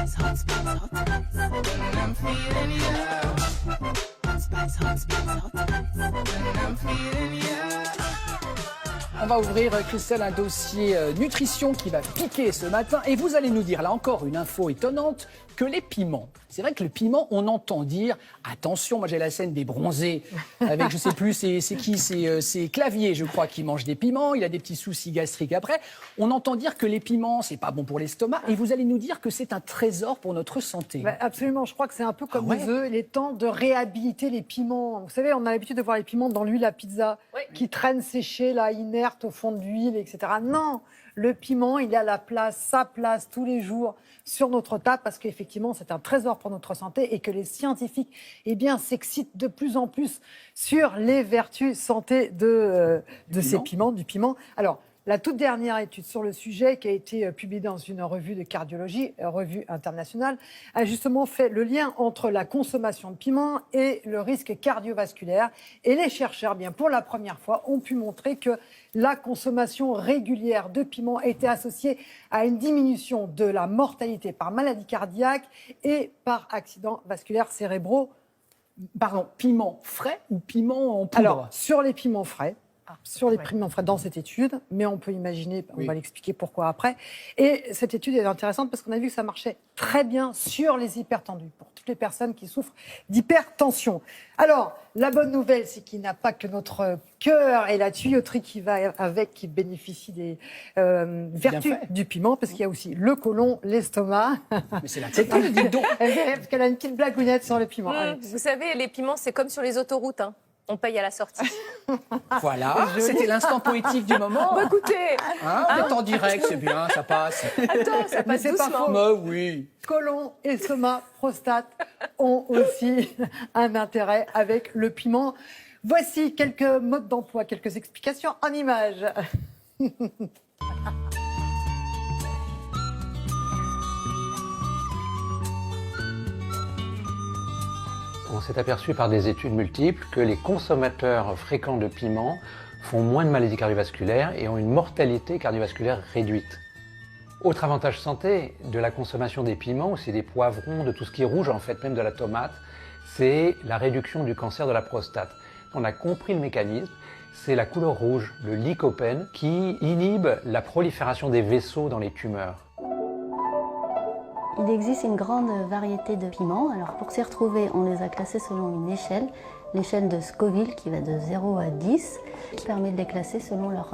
spice, hot spice, hot spice. When I'm feeling ya. Hot spice, hot spice, hot spice. When I'm feeling ya. On va ouvrir, Christelle, un dossier nutrition qui va piquer ce matin. Et vous allez nous dire, là encore, une info étonnante, que les piments, c'est vrai que le piment, on entend dire, attention, moi j'ai la scène des bronzés, avec, je sais plus, c'est qui, c'est Clavier, je crois, qui mange des piments, il a des petits soucis gastriques après. On entend dire que les piments, c'est pas bon pour l'estomac, et vous allez nous dire que c'est un trésor pour notre santé. Bah, absolument, je crois que c'est un peu comme ouais. les œufs, il est temps de réhabiliter les piments. Vous savez, on a l'habitude de voir les piments dans l'huile à pizza, qui traînent séchés, là, inertes au fond de l'huile, etc. Non, le piment, il a sa place tous les jours sur notre table, parce qu'effectivement, c'est un trésor pour notre santé et que les scientifiques, eh bien, s'excitent de plus en plus sur les vertus santé de ces piments, du piment. Alors, la toute dernière étude sur le sujet, qui a été publiée dans une revue de cardiologie, revue internationale, a justement fait le lien entre la consommation de piment et le risque cardiovasculaire. Et les chercheurs, bien pour la première fois, ont pu montrer que la consommation régulière de piment était associée à une diminution de la mortalité par maladie cardiaque et par accidents vasculaires cérébraux. Pardon, piment frais ou piment en poudre? Alors, sur les piments frais, piments frais dans cette étude, mais on peut imaginer, on va l'expliquer pourquoi après. Et cette étude est intéressante parce qu'on a vu que ça marchait très bien sur les hypertendus, pour toutes les personnes qui souffrent d'hypertension. Alors, la bonne nouvelle, c'est qu'il n'y a pas que notre cœur et la tuyauterie qui va avec, qui bénéficient des vertus du piment, parce qu'il y a aussi le côlon, l'estomac. Mais c'est la tête, dis donc. Parce qu'elle a une petite blagounette sur le piment. Vous savez, les piments, c'est comme sur les autoroutes, hein. On paye à la sortie. Voilà, c'était l'instant poétique du moment. Bah, écoutez, on est en direct, c'est bien, ça passe. attends, ça passe c'est pas doucement. faux. Bah oui. Côlon, estomac, prostate ont aussi un intérêt avec le piment. Voici quelques modes d'emploi, quelques explications en images. On s'est aperçu par des études multiples que les consommateurs fréquents de piments font moins de maladies cardiovasculaires et ont une mortalité cardiovasculaire réduite. Autre avantage santé de la consommation des piments, aussi des poivrons, de tout ce qui est rouge en fait, même de la tomate, c'est la réduction du cancer de la prostate. On a compris le mécanisme, c'est la couleur rouge, le lycopène, qui inhibe la prolifération des vaisseaux dans les tumeurs. Il existe une grande variété de piments. Alors pour s'y retrouver, on les a classés selon une échelle, l'échelle de Scoville qui va de 0 à 10, qui permet de les classer selon leur